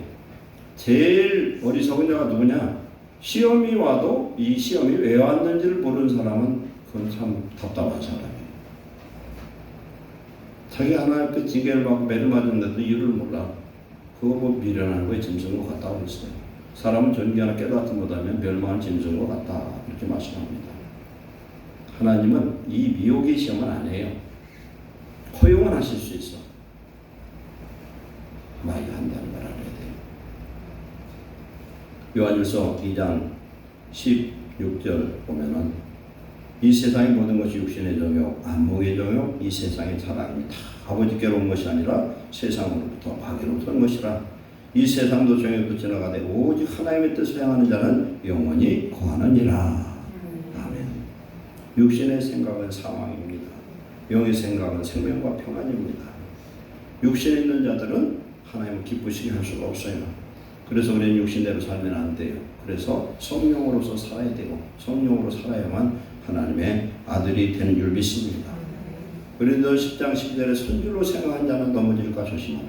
제일 어리석은 자가 누구냐? 시험이 와도 이 시험이 왜 왔는지를 모르는 사람은 그건 참 답답한 사람이에요. 자기 하나님 앞에 징계를 받고 매를 맞았는데도 이유를 몰라. 그거 뭐 미련한 거에 짐승 것 같다고 그랬어요. 사람은 존귀하나 깨닫지 못하면 멸망한 짐승 것 같다. 그렇게 말씀합니다. 하나님은 이 미혹의 시험은 안 해요. 허용은 하실 수 있어. 마귀가 한다는 걸 알아야 돼요. 요한일서 2장 16절 보면은 이 세상의 모든 것이 육신의 정욕, 안목의 정욕, 이 세상의 자랑이 다 아버지께로 온 것이 아니라 세상으로부터 마귀로부터 온 것이라. 이 세상도 정욕도 지나가되 오직 하나님의 뜻을 행하는 자는 영원히 거하느니라. 아멘. 육신의 생각은 사망입니다. 영의 생각은 생명과 평안입니다. 육신에 있는 자들은 하나님을 기쁘시게 할 수가 없어요. 그래서 우리는 육신대로 살면 안 돼요. 그래서 성령으로서 살아야 되고 성령으로 살아야만 하나님의 아들이 되는 줄 믿습니다. 그런데 10장 12절에 선줄로 생각한 자는 넘어질까 조심하라.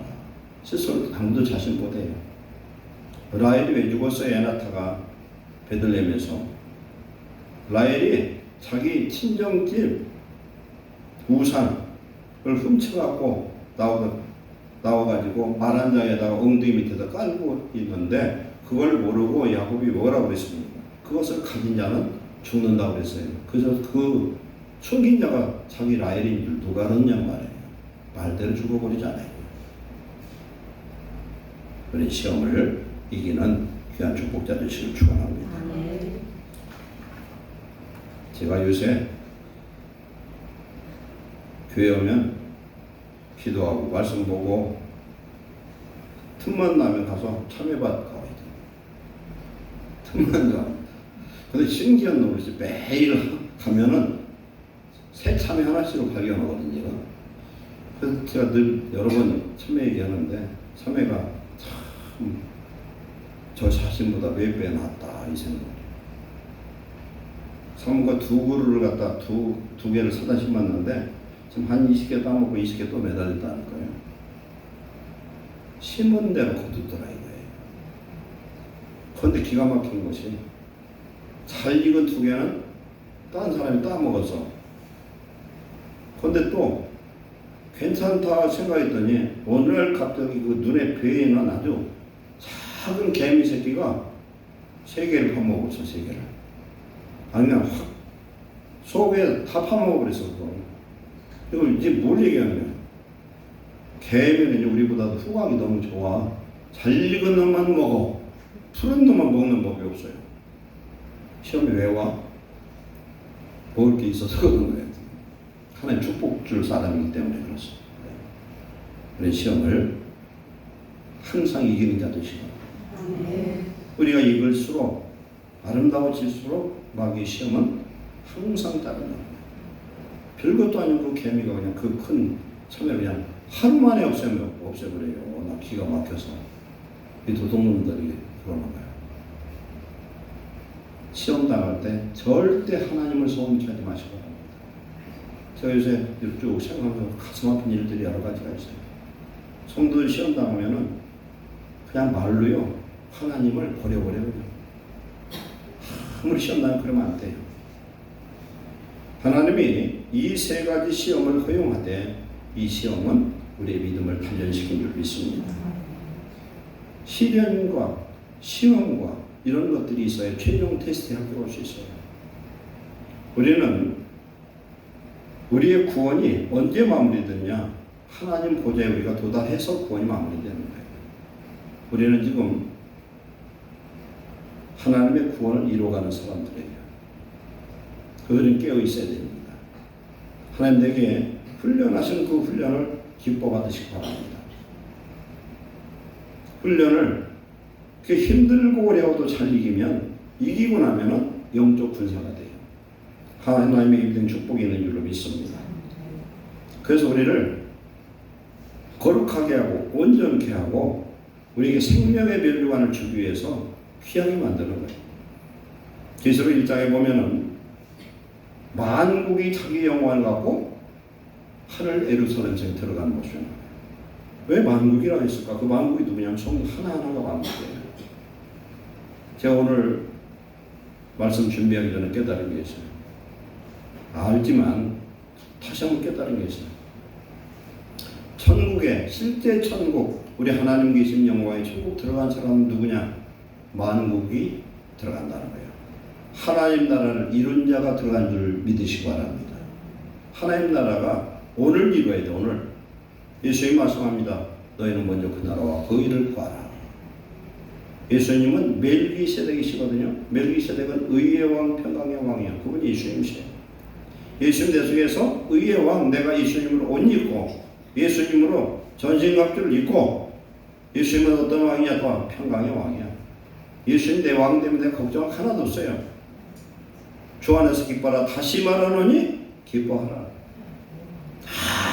스스로 아무도 자신 못해요. 라헬이 왜 죽었어요? 에나타가 베들레헴에서. 라헬이 자기 친정집 우상을 훔쳐갖고 나와가지고 말 한 장에다가 엉덩이 밑에다 깔고 있는데 그걸 모르고 야곱이 뭐라고 그랬습니까? 그것을 가진 자는 죽는다고 그랬어요. 그래서 그 숨긴 자가 자기 라헬인 줄 누가 알았냐 말이에요. 말대로 죽어버리잖아요. 그런 시험을 이기는 귀한 축복자 되시길 축원합니다. 제가 요새 교회 오면 기도하고 말씀 보고 틈만 나면 가서 참여받 가야 돼. 틈만 나면. 근데 신기한 노릇이 매일 가면은 새 참여 하나씩을 발견하거든요. 그래서 제가 늘 여러 번 참여 얘기하는데 참여가 참 저 자신보다 몇 배 낫다 이 생각. 사모가 두 그루를 갖다 두 개를 사다 심었는데 지금 한 20개 따먹고 20개 또 매달렸다는 거예요. 심은 대로 거두더라 이거예요. 그런데 기가 막힌 것이 잘 익은 두 개는 딴 사람이 따먹어서 그런데 또 괜찮다 생각했더니 오늘 갑자기 그 눈에 베이는 아주 작은 개미 새끼가 3개를 파먹었어. 3개를. 아니면 확 속에 다 파먹어버렸어. 이걸 이제 뭘 얘기하냐. 개미는 이제 우리보다도 후각이 너무 좋아. 잘 익은 놈만 먹어. 푸른 놈만 먹는 법이 없어요. 시험이 왜 와? 먹을 게 있어서 그런 거예요. 하나님 축복 줄 사람이기 때문에 그렇습니다. 우리 시험을 항상 이기는 자 되시고 우리가 이길수록 아름다워질수록 마귀의 시험은 항상 따른다. 별것도 아니고 그 개미가 그냥 그 큰 참외를 그냥 하루 만에 없애버려요. 나 기가 막혀서. 이 도둑놈들이 그러는 거예요. 시험 당할 때 절대 하나님을 소원케 하지 마시고 합니다. 제가 요새 쭉 생각하면서 가슴 아픈 일들이 여러 가지가 있어요. 성도들 시험 당하면은 그냥 말로요 하나님을 버려버려요. 아무리 시험 당하면 그러면 안 돼요. 하나님이 이 3가지 시험을 허용하되 이 시험은 우리의 믿음을 단련시킨 줄 믿습니다. 시련과 시험과 이런 것들이 있어야 최종 테스트에 합격할 수 있어요. 우리는 우리의 구원이 언제 마무리되냐? 하나님 보좌에 우리가 도달해서 구원이 마무리되는 거예요. 우리는 지금 하나님의 구원을 이루어가는 사람들이에요. 그들은 깨어 있어야 됩니다. 하나님 내게 훈련하신 그 훈련을 기뻐 받으시기 바랍니다. 훈련을 그 힘들고 어려워도 잘 이기면 이기고 나면은 영적 군사가 돼요. 하나님의 입된 축복이 있는 줄로 믿습니다. 그래서 우리를 거룩하게 하고 온전케 하고 우리에게 생명의 면류관을 주기 위해서 귀하게 만드는 거예요. 계시록 1장에 보면은 만국이 자기 영광을 갖고 하늘 예루살렘에 들어가는 모습이에요. 왜 만국이라 했을까? 그 만국이 누구냐면 성 하나하나가 만국이에요. 제가 오늘 말씀 준비하기 전에 깨달은 게 있어요. 알지만 다시 한번 깨달은 게 있어요. 천국에 실제 천국, 우리 하나님 계신 영광의 천국 들어간 사람은 누구냐? 만국이 들어간다는 거예요. 하나님 나라를 이룬 자가 들어간 줄 믿으시기 바랍니다. 하나님 나라가 오늘 이루어야 돼. 오늘 예수님이 말씀합니다. 너희는 먼저 그 나라와 그 일을 구하라. 예수님은 멜기세덱이시거든요. 멜기세덱은 의의 왕, 평강의 왕이에요. 그분이 예수님이세요. 예수님 대속에서 의의 왕, 내가 예수님으로 옷 입고 예수님으로 전신갑주를 입고 예수님은 어떤 왕이냐? 또 평강의 왕이야. 예수님 내 왕 때문에 내가 걱정 하나도 없어요. 주 안에서 기뻐라. 다시 말하노니 기뻐하라.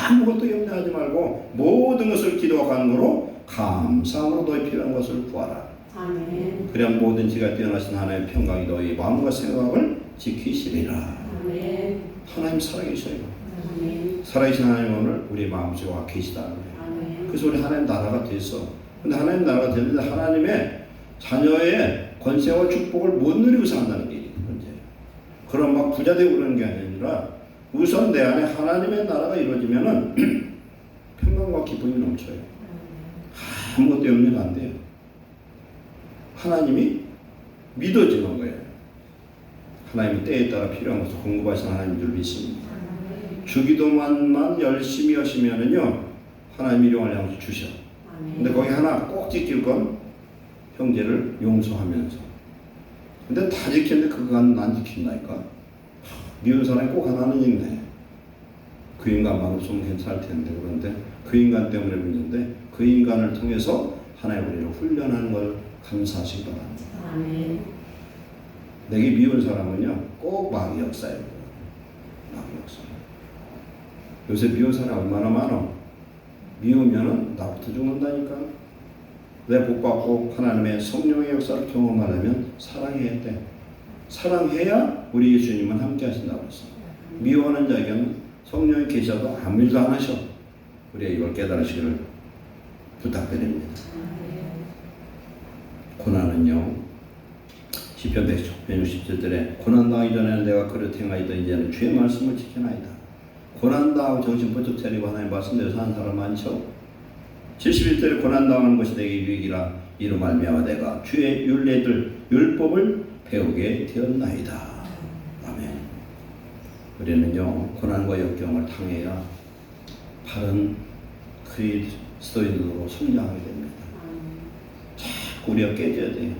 아무것도 염려하지 말고 모든 것을 기도와 간구로 감사함으로 너희 필요한 것을 구하라. 아멘. 그래야 모든 지가 뛰어나신 하나님의 평강이 너희 마음과 생각을 지키시리라. 아멘. 하나님 살아계셔요. 아멘. 살아계신 하나님 오늘 우리 마음속에 와 계시다는 거예요. 아멘. 그래서 우리 하나님 나라가 됐어. 근데 하나님 나라가 됐는데 하나님의 자녀의 권세와 축복을 못 누리고 산다는 게 문제예요. 그럼 막 부자 되고 그러는 게 아니라 우선 내 안에 하나님의 나라가 이루어지면은 평강과 기쁨이 넘쳐요. 아무것도 염려가 안 돼요. 하나님이 믿어지는 거예요. 하나님이 때에 따라 필요한 것을 공급하시는 하나님인 줄 믿습니다. 주기도만 열심히 하시면은요 하나님이 일용할 양식 주셔. 근데 거기 하나 꼭 지킬 건 형제를 용서하면서. 근데 다 지켰는데 그건 안 지킨다니까. 미운 사람이 꼭 하나는 있네. 그 인간만 없으면 괜찮을 텐데. 그런데 그 인간 때문에 문제인데 그 인간을 통해서 하나님 우리를 훈련하는 걸 감사하시기 바랍니다. 아멘. 내게 미운 사람은요 꼭 마귀 역사예요. 마귀 역사. 요새 미운 사람 얼마나 많아. 미우면은 나부터 죽는다니까. 내 복받고 하나님의 성령의 역사를 경험하려면 사랑해야 돼. 사랑해야 우리 예수님은 함께 하신다고 했어. 미워하는 자에게는 성령이 계셔도 아무 일도 안 하셔. 우리가 이걸 깨달으시기를 부탁드립니다. 고난은요 시편 160절에 고난당하기 전에는 내가 그릇 행하이던 이제는 주의 말씀을 지켜나이다. 고난당하고 정신 번쩍 차리고 하나님 말씀대로 사는 사람 많죠. 71절에 고난당하는 것이 내게 유익이라 이로 말미암아 내가 주의 율법을 배우게 되었나이다. 아멘. 우리는요 고난과 역경을 당해야 바른 그리스도인으로 성장하게 됩니다. 자꾸 우리가 깨져야 돼요.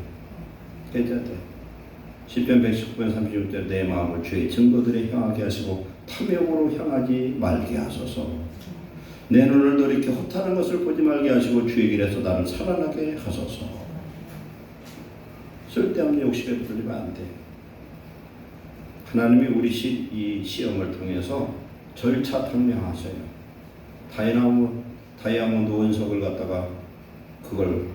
깨져야 돼요. 시편 119편 36절 내 마음을 주의 증거들에 향하게 하시고 탐욕으로 향하지 말게 하소서. 내 눈을 돌이켜 허탄한 것을 보지 말게 하시고 주의 길에서 나를 살아나게 하소서. 쓸데없는 욕심에 붙들리면 안 돼. 하나님이 우리 이 시험을 통해서 절차 탕명하셔요. 다이아몬드 원석을 갖다가 그걸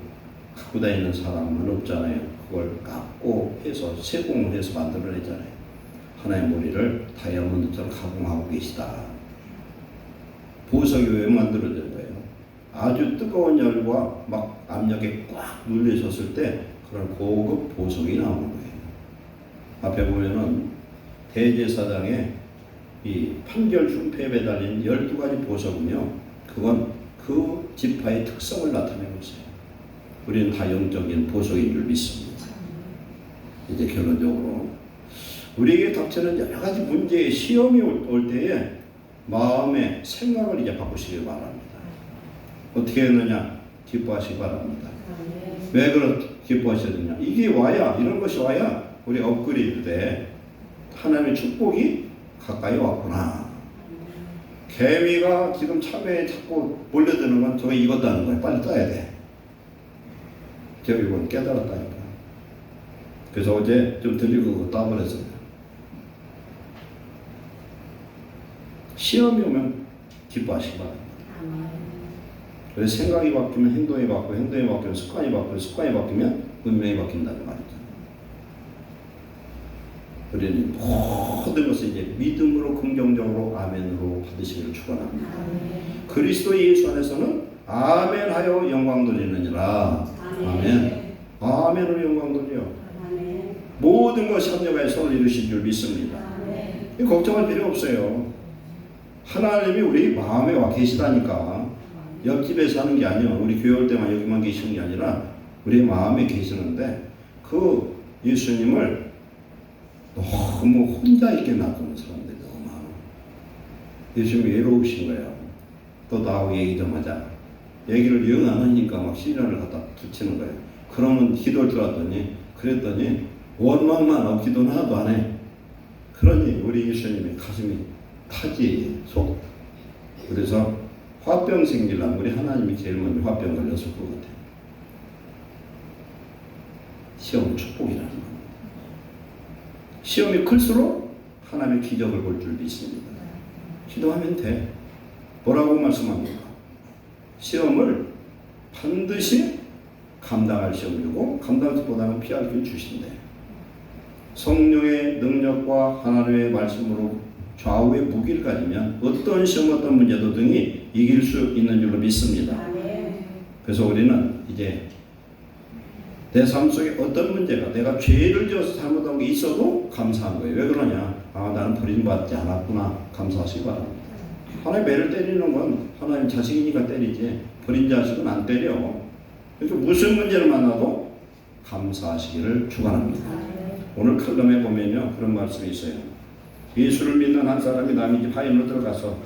갖고 다니는 사람은 없잖아요. 그걸 깎고 해서 세공을 해서 만들어내잖아요. 하나님 우리를 다이아몬드처럼 가공하고 계시다. 보석이 왜 만들어진 거예요? 아주 뜨거운 열과 막 압력에 꽉 눌려졌을 때 그런 고급 보석이 나오는 거예요. 앞에 보면은 대제사장의 이 판결 흉패에 달린 12가지 보석은요, 그건 그 지파의 특성을 나타내고 있어요. 우리는 다 영적인 보석인 줄 믿습니다. 이제 결론적으로 우리에게 닥치는 여러 가지 문제의 시험이 올 때에 마음의 생각을 이제 바꾸시길 바랍니다. 어떻게 했느냐? 기뻐하시기 바랍니다. 왜 그렇게 기뻐하셔야 되냐? 이게 와야, 이런 것이 와야 우리 업그레이드 돼. 하나님의 축복이 가까이 왔구나. 개미가 지금 참외에 자꾸 몰려드는 건 저거 익었다는 거예요. 빨리 따야 돼. 제가 이건 깨달았다니까. 그래서 어제 좀 들리고 따버렸어요. 시험이 오면 기뻐하시기 바랍니다. 아멘. 그래서 생각이 바뀌면 행동이 바뀌고, 행동이 바뀌면 습관이 바뀌고, 습관이 바뀌면 운명이 바뀐다는 말이죠. 우리는 모든 것을 이제 믿음으로 긍정적으로 아멘으로 받으시기를 축원합니다. 아멘. 그리스도 예수 안에서는 아멘하여 영광 돌리느니라. 아멘. 아멘으로 영광 돌려. 아멘. 모든 것이 합력하여 선을 이루실 줄 믿습니다. 아멘. 걱정할 필요 없어요. 하나님이 우리 마음에 와 계시다니까. 옆집에서 하는 게 아니에요. 우리 교회 올 때만 여기만 계시는 게 아니라 우리 마음에 계시는데 그 예수님을 너무 혼자 있게 놔두는 사람들이 너무 많아. 예수님이 외로우신 거예요. 또 나하고 얘기 좀 하자. 얘기를 영 안 하니까 막 시련을 갖다 붙이는 거예요. 그러면 기도를 들었더니 그랬더니 원망만 하고 기도는 하나도 안 해. 그러니 우리 예수님이 가슴이 타지 속. 그래서 화병 생기려면 우리 하나님이 제일 먼저 화병 걸렸을 것 같아요. 시험은 축복이라는 겁니다. 시험이 클수록 하나님의 기적을 볼 줄 믿습니다. 기도하면 돼. 뭐라고 말씀합니까? 시험을 반드시 감당할 시험이고 감당보다는 피할 길 주신대. 성령의 능력과 하나님의 말씀으로 좌우의 무기를 가지면 어떤 시험 어떤 문제도 등이 이길 수 있는 줄로 믿습니다. 아멘. 그래서 우리는 이제 내 삶 속에 어떤 문제가 내가 죄를 지어서 잘못한 게 있어도 감사한 거예요. 왜 그러냐? 아, 나는 버림받지 않았구나. 감사하시기 바랍니다. 하나님 매를 때리는 건 하나님 자식이니까 때리지 버린 자식은 안 때려. 그러니까 무슨 문제를 만나도 감사하시기를 축원합니다. 오늘 칼럼에 보면요 그런 말씀이 있어요. 예수를 믿는 한 사람이 남의 집 하인으로 들어가서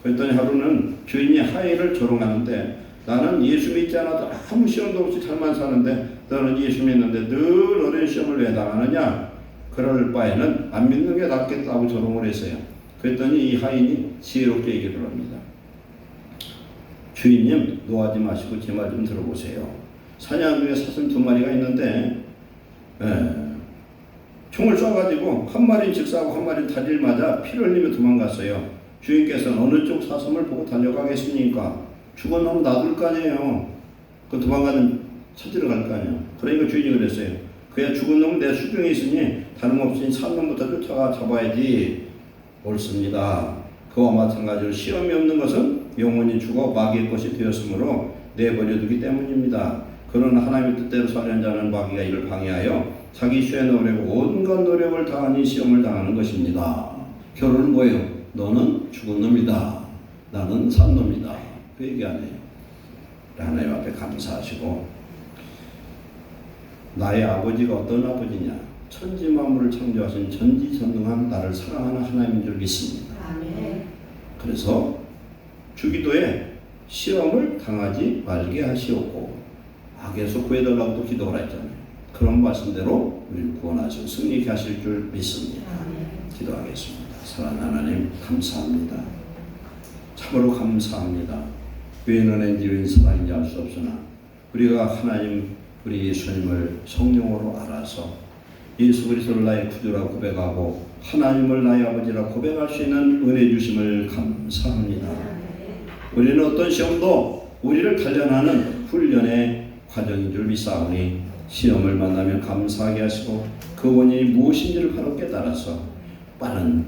그랬더니 하루는 주인이 하인을 조롱하는데 나는 예수 믿지 않아도 아무 시험도 없이 잘만 사는데 너는 예수 믿는데 늘 어려운 시험을 왜 당하느냐? 그럴 바에는 안 믿는 게 낫겠다고 조롱을 했어요. 그랬더니 이 하인이 지혜롭게 얘기를 합니다. 주인님 노하지 마시고 제 말 좀 들어보세요. 사냥 중에 사슴 2마리가 있는데 총을 쏴가지고 한 마리는 직사하고 한 마리는 다리를 맞아 피를 흘리며 도망갔어요. 주인께서는 어느 쪽 사슴을 보고 달려가겠습니까? 죽은 놈 놔둘 거 아니에요. 그 도망가는 찾으러 갈 거 아니에요. 그러니까 주인이 그랬어요. 그야 죽은 놈은 내 수중에 있으니 다름없이 산 놈부터 쫓아가 잡아야지. 옳습니다. 그와 마찬가지로 시험이 없는 것은 영원히 죽어 마귀의 것이 되었으므로 내버려두기 때문입니다. 그러나 하나님의 뜻대로 살려는 자는 마귀가 이를 방해하여 자기 수에 넣으려고 온갖 노력을 다하니 시험을 당하는 것입니다. 결론은 뭐예요? 너는 죽은 놈이다. 나는 산 놈이다. 그 얘기 아니에요. 하나님 앞에 감사하시고 나의 아버지가 어떤 아버지냐? 천지 만물을 창조하신 전지전능한 나를 사랑하는 하나님인 줄 믿습니다. 아멘. 그래서 주기도에 시험을 당하지 말게 하시옵고 악에서 구해달라고 또 기도하라 했잖아요. 그런 말씀대로 우리를 구원하시고 승리케 하실 줄 믿습니다. 기도하겠습니다. 사랑하는 하나님 감사합니다. 참으로 감사합니다. 왜 은혜인지 왜 사랑인지 알 수 없으나 우리가 하나님 우리 예수님을 성령으로 알아서 예수 그리스도를 나의 구주라 고백하고 하나님을 나의 아버지라 고백할 수 있는 은혜 주심을 감사합니다. 우리는 어떤 시험도 우리를 단련하는 훈련의 과정인 줄 믿사오니 시험을 만나면 감사하게 하시고 그 원인이 무엇인지를 바로 깨달아서 빠른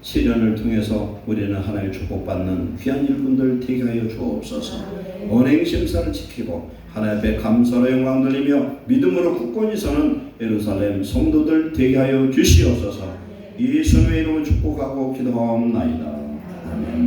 시련을 통해서 우리는 하나님의 축복받는 귀한 일꾼들 되게 하여 주옵소서. 언행심사를 지키고 하나님 앞에 감사로 영광 돌리며 믿음으로 굳건히 서는 예루살렘 성도들 되게 하여 주시옵소서. 예수님의 이름으로 축복하고 기도하옵나이다. 아멘.